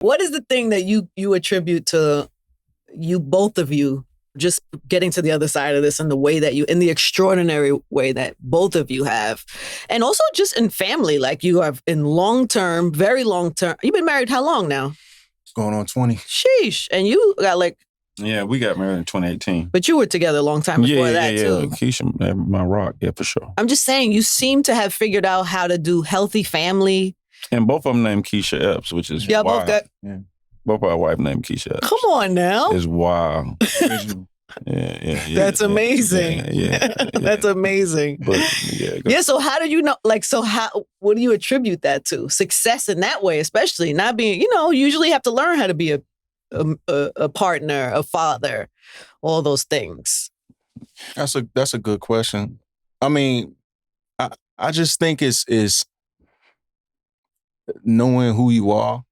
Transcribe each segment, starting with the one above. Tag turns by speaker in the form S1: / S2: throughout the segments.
S1: What is the thing that you attribute to you, both of you, just getting to the other side of this in the way that in the extraordinary way that both of you have, and also just in family, like you have in long-term, very long-term. You've been married how long now?
S2: It's going on 20.
S1: Sheesh. And you got like...
S3: Yeah, we got married in 2018.
S1: But you were together a long time before that, too.
S3: Keisha, my rock, yeah, for sure.
S1: I'm just saying, you seem to have figured out how to do healthy family.
S3: And both of them named Keisha Epps, which is
S1: yeah,
S3: wild.
S1: Both got...
S3: Yeah. Both our wife named Keisha Epps.
S1: Come on now.
S3: It's wild. Yeah.
S1: That's amazing.
S3: Yeah.
S1: That's amazing.
S3: But,
S1: so how do you know, what do you attribute that to? Success in that way, especially not being, you usually have to learn how to be a partner, a father, all those things.
S2: That's a good question. I mean, I just think it's knowing who you are,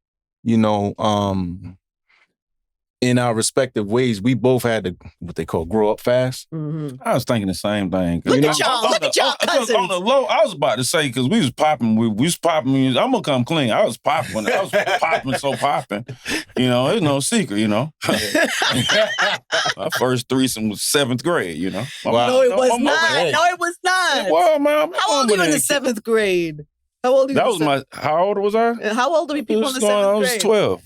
S2: in our respective ways. We both had to, what they call, grow up fast.
S1: Mm-hmm.
S3: I was thinking the same thing.
S1: Look at y'all cousins.
S3: On the low, I was about to say, because we was popping. We was popping. I'm going to come clean. I was popping. I was popping. It's no secret, My first threesome was 7th grade,
S1: Wow. No, it was not. No, it was not.
S3: Well, man.
S1: How old were you in the 7th grade? How old were you?
S3: How old was I?
S1: How old were people in the 7th grade?
S3: I was 12.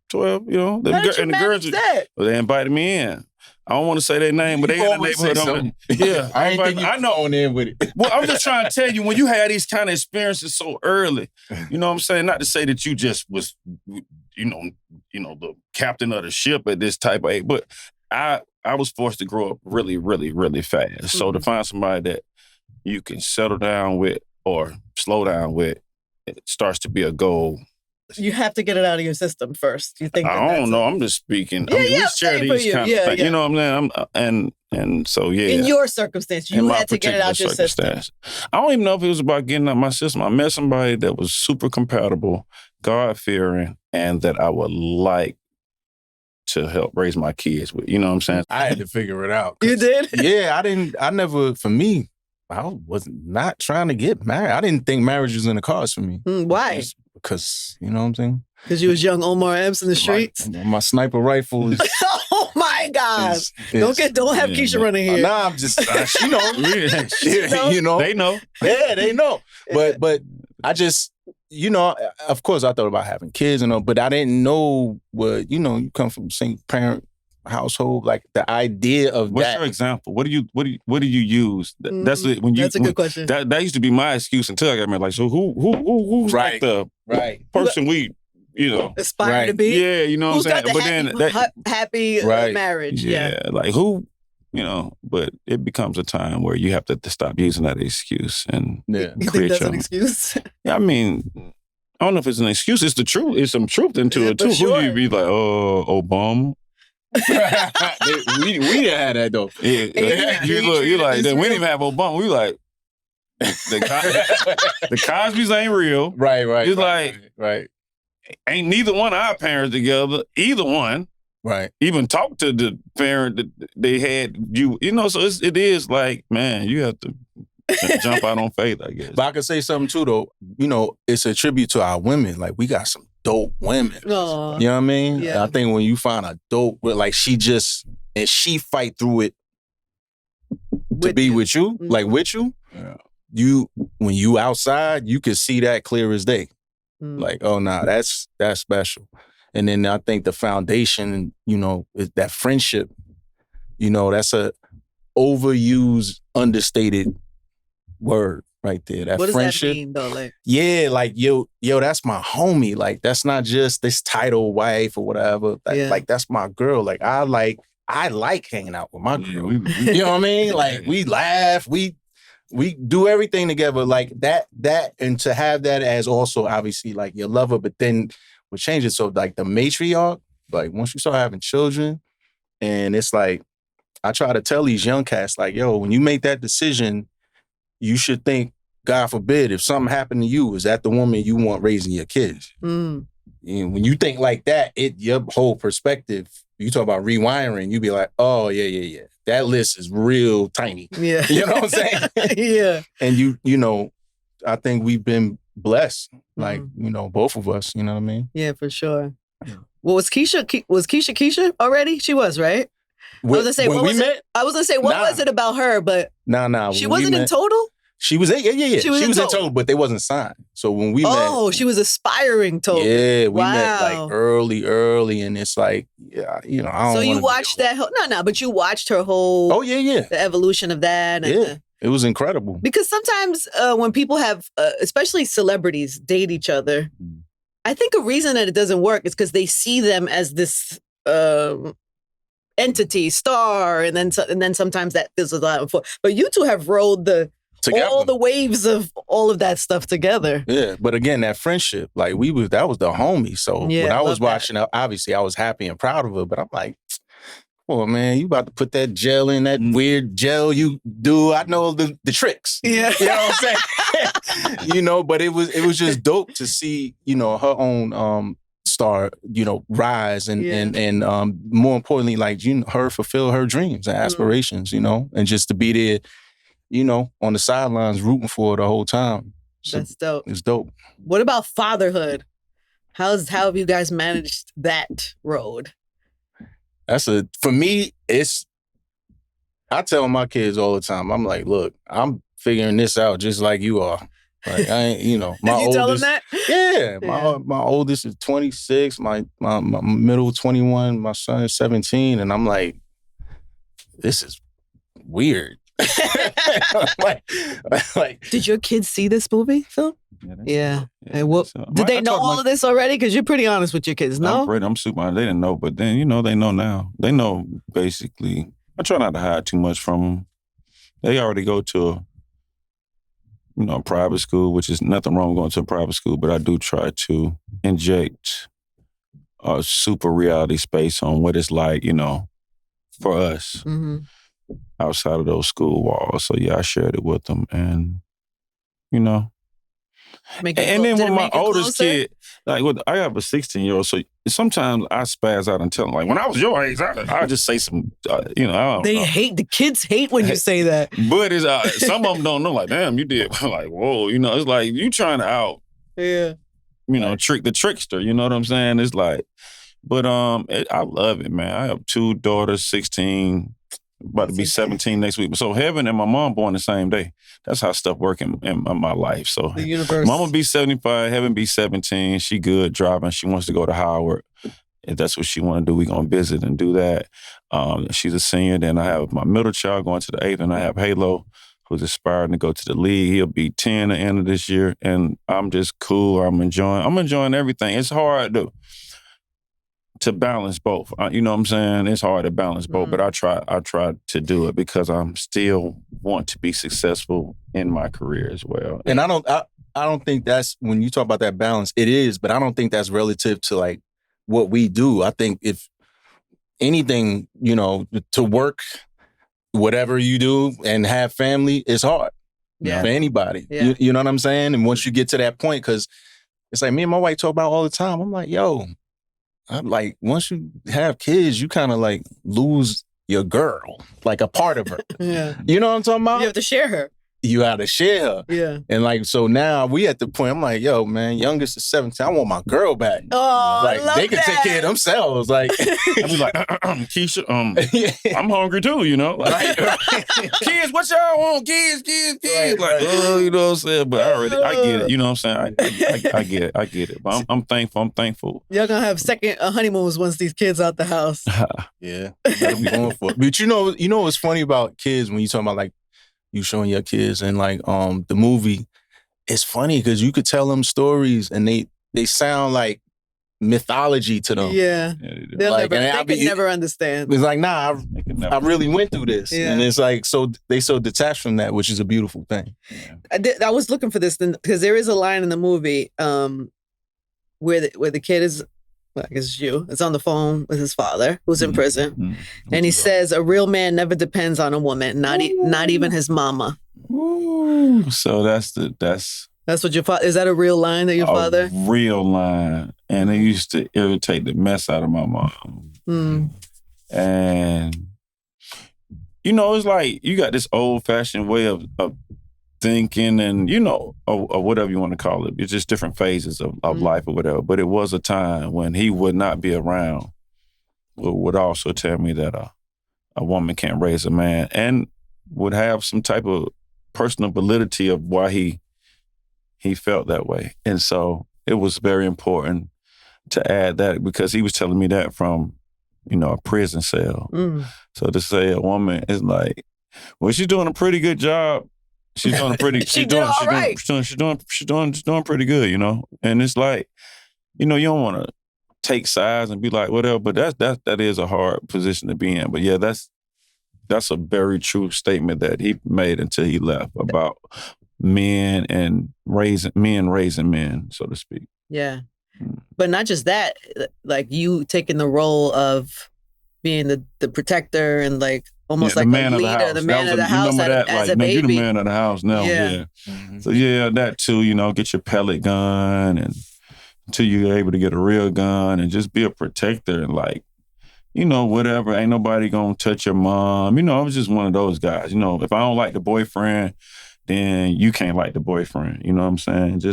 S3: 12,
S1: How did you manage that?
S3: Well, they invited me in. I don't want to say their name, but they in the neighborhood. Yeah,
S2: I know on in with it.
S3: Well, I'm just trying to tell you, when you had these kind of experiences so early, you know what I'm saying? Not to say that you just was, the captain of the ship at this type of age, but I was forced to grow up really, really, really fast. Mm-hmm. So to find somebody that you can settle down with or slow down with, it starts to be a goal.
S1: You have to get it out of your system first. You think?
S3: I don't know. I'm just speaking. We share these kind of things. You know what I'm saying? And so, yeah.
S1: In your circumstance, you had to get it out your system.
S3: I don't even know if it was about getting out my system. I met somebody that was super compatible, God-fearing, and that I would like to help raise my kids with. You know what I'm saying?
S2: I had to figure it out.
S1: You did?
S2: Yeah, for me, I was not trying to get married. I didn't think marriage was in the cards for me.
S1: Why?
S2: Because, you know what I'm saying?
S1: Because you was young Omar Epps in the streets?
S2: My sniper rifle is...
S1: Oh, my God. Don't have Keisha running here.
S2: Nah, I'm just... she know.
S1: You know?
S3: They know.
S2: Yeah, they know. But I just... of course I thought about having kids, but I didn't know what... you come from a single parent household, like the idea of
S3: What's
S2: that.
S3: Your example? What do you use? That's it.
S1: That's a good question.
S3: That used to be my excuse until I got married. Like, so who's
S2: right.
S3: like the person we
S1: aspire to be?
S3: Yeah, you know what I'm saying.
S1: But then happy marriage. Yeah,
S3: like who? But it becomes a time where you have to stop using that excuse and
S1: you think that's an excuse?
S3: Yeah, I mean, I don't know if it's an excuse. It's the truth. It's some truth into it too.
S1: Sure.
S3: Who you be like, Obama?
S2: we didn't have that though.
S3: Yeah. You like that. We didn't even have Obama. We like the Cosbys ain't real.
S2: Right.
S3: It's
S2: right.
S3: Ain't neither one of our parents together. Either one.
S2: Right.
S3: Even talk to the parent that they had you. So it is like, man, you have to jump out on faith, I guess.
S2: But I could say something too though. It's a tribute to our women. Like we got some dope women.
S1: Aww.
S2: You know what I mean?
S1: Yeah.
S2: I think when you find a dope, like she fight through it to be with you,
S1: mm-hmm.
S2: like with you. Yeah. When you outside, you can see that clear as day. Mm. Like, oh nah, that's special. And then I think the foundation, is that friendship. That's a overused, understated word. Right there, that
S1: what does
S2: friendship.
S1: That mean, though? Like,
S2: yeah, like yo, that's my homie. Like that's not just this title wife or whatever. Like that's my girl. Like I like hanging out with my girl. You know what I mean? Like we laugh, we do everything together. Like that, and to have that as also obviously like your lover, but then we change it. So like the matriarch, like once you start having children, and it's like I try to tell these young cats, like, yo, when you make that decision, you should think, God forbid, if something happened to you, is that the woman you want raising your kids? Mm. And when you think like that, your whole perspective, you talk about rewiring, you be like, oh, yeah. That list is real tiny.
S1: Yeah.
S2: You know what I'm saying?
S1: Yeah.
S2: And I think we've been blessed, like, both of us, you know what I mean?
S1: Yeah, for sure. Well, was Keisha already? She was, right? I was gonna say,
S2: when we met?
S1: I was gonna say, what was it about her? But she wasn't in Total?
S2: She was yeah. She was in Total, but they wasn't signed. So when we met...
S1: Oh, she was aspiring Total.
S2: Yeah, we met like early, and it's like, I don't...
S1: So you watched that but you watched her whole...
S2: Oh, yeah.
S1: The evolution of that. And
S2: it was incredible.
S1: Because sometimes when people have, especially celebrities, date each other, I think a reason that it doesn't work is because they see them as this entity, star, and then sometimes that fizzles out. But you two have rode all the waves of all of that stuff together.
S2: Yeah, but again, that friendship, like that was the homie. So when I was watching, obviously I was happy and proud of her, but I'm like, oh man, you about to put that gel in that weird gel you do. I know the tricks. Yeah. You know what I'm saying? But it was just dope to see, her own star, rise and more importantly, like, her fulfill her dreams and aspirations, and just to be there, on the sidelines rooting for her the whole time. So
S1: that's dope.
S2: It's dope.
S1: What about fatherhood? How have you guys managed that road?
S2: For me, I tell my kids all the time, I'm like, look, I'm figuring this out just like you are. Like, I ain't, my
S1: you
S2: oldest.
S1: Tell them that?
S2: Yeah. My oldest is 26, my middle 21, my son is 17, and I'm like, this is weird. like,
S1: did your kids see this movie, Phil? Yeah. And did they know all of this already? Because you're pretty honest with your kids, no?
S3: I'm super honest. They didn't know, but then, they know now. They know, basically. I try not to hide too much from them. They already go to a private school, which is nothing wrong with going to a private school, but I do try to inject a super reality space on what it's like, for us. Mm-hmm. Outside of those school walls. So yeah, I shared it with them, and and then with my oldest kid, I have a 16-year-old, so sometimes I spaz out and tell them, like, when I was your age, I just say some,
S1: the kids hate when you say that.
S3: But it's some of them don't know, like, damn, you did, like, whoa, it's like you trying to trick the trickster, you know what I'm saying? It's like, but I love it, man. I have 2 daughters, 16. About to be 17 next week. So Heaven and my mom born the same day. That's how stuff work in my life. So
S1: the universe.
S3: Mama be 75, Heaven be 17. She good driving. She wants to go to Howard. If that's what she want to do, we gonna visit and do that. She's a senior. Then I have my middle child going to the 8th, and I have Halo, who's aspiring to go to the league. He'll be 10 at the end of this year. And I'm just cool. I'm enjoying everything. It's hard to balance both. You know what I'm saying? It's hard to balance both, but I try to do it because I'm still want to be successful in my career as well.
S2: And I don't think that's, when you talk about that balance, it is, but I don't think that's relative to like what we do. I think if anything, to work, whatever you do and have family is hard for anybody. Yeah. You know what I'm saying? And once you get to that point, because it's like me and my wife talk about all the time. I'm like, I'm like, once you have kids, you kind of like lose your girl, like a part of her.
S1: Yeah.
S2: You know what I'm talking about?
S1: You have to share her.
S2: You have to share her.
S1: Yeah.
S2: And like, so now we at the point, I'm like, man, youngest is 17. I want my girl back.
S1: Oh,
S2: like,
S1: I love
S2: they can
S1: that.
S2: take care of themselves. Like,
S3: I be like, Keisha, I'm hungry too, Like, kids, what y'all want? Kids.
S2: Right,
S3: like, you know what I'm saying? But I get it. You know what I'm saying? I get it. But I'm thankful.
S1: Y'all gonna have second honeymoons once these kids out the house.
S2: Yeah. You gotta be going for it. But you know what's funny about kids when you talk about like, you showing your kids and like the movie, it's funny because you could tell them stories and they sound like mythology to them.
S1: Yeah. They could never understand.
S2: It's like, nah, I really went through this. Yeah. And it's like, so they so detached from that, which is a beautiful thing.
S1: Yeah. I was looking for this because there is a line in the movie where the kid is, well, I guess it's you. It's on the phone with his father, who's in prison, and he says, "A real man never depends on a woman, not even his mama."
S3: Ooh. So that's
S1: what your father. Is that a real line that your father?
S3: Real line, and it used to irritate the mess out of my mom. And it's like you got this old fashioned way of thinking and, or whatever you want to call it. It's just different phases of life or whatever. But it was a time when he would not be around, would also tell me that a woman can't raise a man, and would have some type of personal validity of why he felt that way. And so it was very important to add that, because he was telling me that from, a prison cell. So to say a woman is like, well, she's doing a pretty good job. She's doing a pretty. She's doing pretty good, And it's like, you don't want to take sides and be like whatever. But that is a hard position to be in. But yeah, that's a very true statement that he made until he left about men and raising men, so to speak.
S1: Yeah. But not just that, like you taking the role of being the protector and like almost like the leader, the man of the house as a baby.
S3: You're the man of the house now. Yeah. So yeah, that too, get your pellet gun and until you're able to get a real gun and just be a protector and like, whatever. Ain't nobody gonna touch your mom. I was just one of those guys. If I don't like the boyfriend, then you can't like the boyfriend. You know what I'm saying?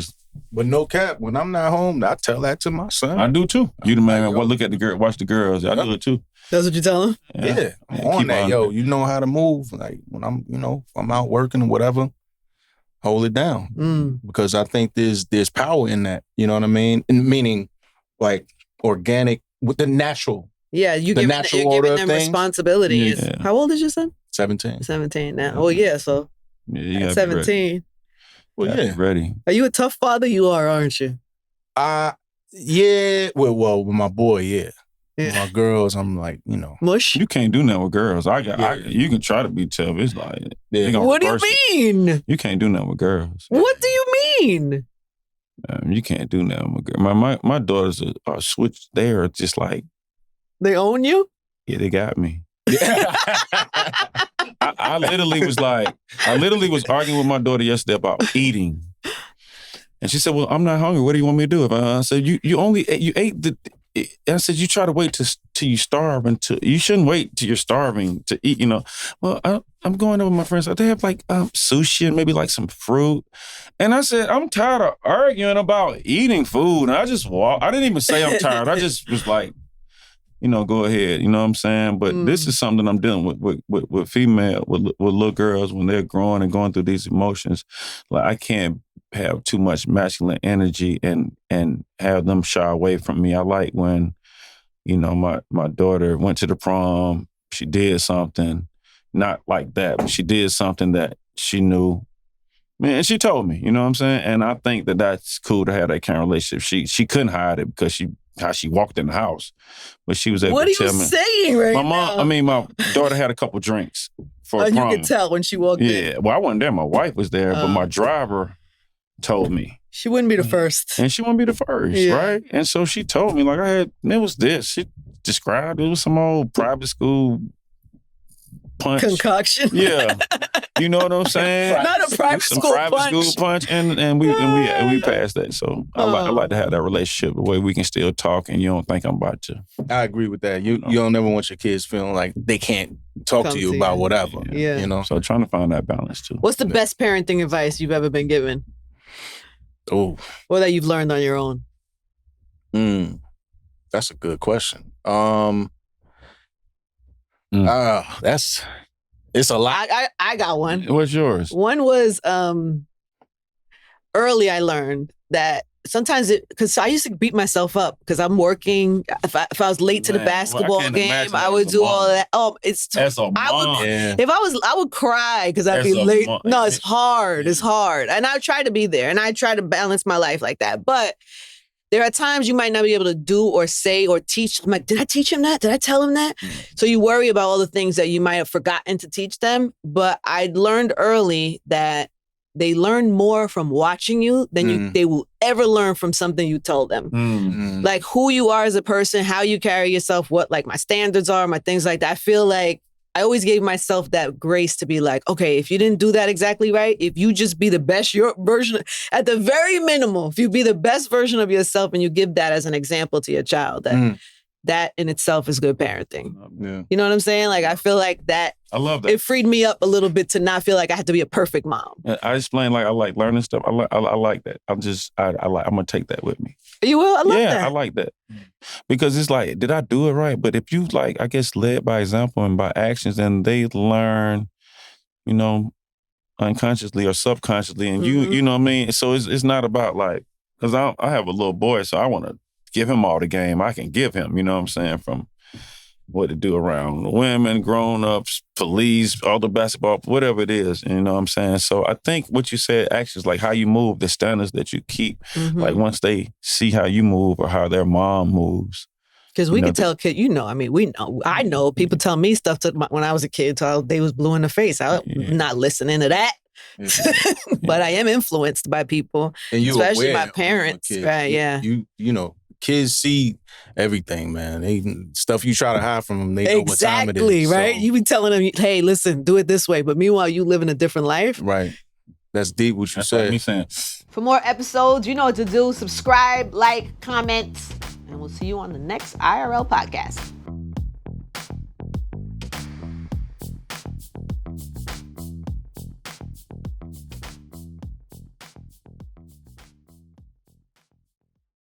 S2: But no cap, when I'm not home, I tell that to my son.
S3: I do too. You the man, look at the girl, watch the girls. I do it too.
S1: That's what you tell him?
S2: Yeah. On that, you know how to move. Like when I'm, if I'm out working or whatever, hold it down. Because I think there's power in that. You know what I mean? And meaning like organic with the natural.
S1: Yeah, you're giving them responsibilities. Yeah. How old is your son?
S2: 17.
S1: 17 now. Oh yeah, so at 17.
S3: Well, yeah. Ready.
S1: Are you a tough father? You are, aren't you?
S2: Yeah. Well, with my boy, yeah. With my girls, I'm like,
S1: Mush?
S3: You can't do nothing with girls. You can try to be tough. It's like,
S1: what do you mean?
S3: You can't do nothing with girls.
S1: What do you mean?
S3: You can't do nothing with girls. My daughters are switched. They are just like.
S1: They own you?
S3: Yeah, they got me. I literally was arguing with my daughter yesterday about eating. And she said, well, I'm not hungry. What do you want me to do? I said, you ate I said, you try to wait till you starve you shouldn't wait till you're starving to eat, Well, I'm going over with my friends. They have like sushi and maybe like some fruit. And I said, I'm tired of arguing about eating food. And I just walked. I didn't even say I'm tired. I just was like, go ahead. You know what I'm saying? But this is something I'm dealing with female, with little girls when they're growing and going through these emotions. Like I can't have too much masculine energy and have them shy away from me. I like when, my daughter went to the prom, she did something, not like that, but she did something that she knew. Man, she told me, you know what I'm saying? And I think that that's cool to have that kind of relationship. She couldn't hide it because how she walked in the house. But she was able to tell me.
S1: What are you saying now?
S3: My daughter had a couple drinks for a prom.
S1: You could tell when she walked in.
S3: Yeah, well, I wasn't there. My wife was there, but my driver told me.
S1: She wouldn't be the first.
S3: And she wouldn't be the first, right? And so she told me, like, it was this. She described it was some old private school punch.
S1: Concoction.
S3: Yeah. You know what I'm saying?
S1: Not a private school
S3: punch. And we passed that. So I like to have that relationship where we can still talk and you don't think I'm about to.
S2: I agree with that. You don't ever want your kids feeling like they can't talk to you about whatever.
S1: Yeah.
S3: So trying to find that balance too.
S1: What's the best parenting advice you've ever been given?
S2: Oh.
S1: Or that you've learned on your own?
S2: That's a good question. It's a lot.
S1: I got one.
S3: What's yours?
S1: One was early. I learned that sometimes because I used to beat myself up because I'm working. If I was late to the basketball game, I would do all that. Oh, it's
S3: as a mom.
S1: I would cry because I'd be late. No, it's hard. It's hard, and I try to be there, and I try to balance my life like that, but. There are times you might not be able to do or say or teach. I'm like, did I teach him that? Did I tell him that? So you worry about all the things that you might have forgotten to teach them. But I learned early that they learn more from watching you than they will ever learn from something you told them. Like who you are as a person, how you carry yourself, what like my standards are, my things like that. I feel like I always gave myself that grace to be like, okay, if you didn't do that exactly right, if you just be the best your version, at the very minimal, if you be the best version of yourself and you give that as an example to your child, that that in itself is good parenting.
S2: Yeah.
S1: You know what I'm saying? Like, I feel like that.
S3: I love that.
S1: It freed me up a little bit to not feel like I had to be a perfect mom.
S3: I explain like I like learning stuff. I like that. I'm gonna take that with me.
S1: You will? I love that.
S3: Yeah, I like that. Because it's like, did I do it right? But if you like, I guess, led by example and by actions, and they learn, you know, unconsciously or subconsciously, and you know what I mean? So it's not about like, because I have a little boy, so I want to give him all the game I can give him, you know what I'm saying, from what to do around women, grown-ups, police, all the basketball, whatever it is, you know what I'm saying? So I think what you said, actions, like how you move, the standards that you keep, like once they see how you move or how their mom moves.
S1: Because we can tell kids, we know. I know people tell me stuff when I was a kid till they was blue in the face. I'm not listening to that. But I am influenced by people, and especially my parents. Right? Yeah.
S2: You know, kids see everything, man. They stuff you try to hide from them. They know what time it is.
S1: Exactly, right?
S2: So.
S1: You be telling them, hey, listen, do it this way. But meanwhile, you living a different life.
S2: Right. That's deep what you said.
S3: What me saying.
S1: For more episodes, you know what to do. Subscribe, like, comment, and we'll see you on the next IRL podcast.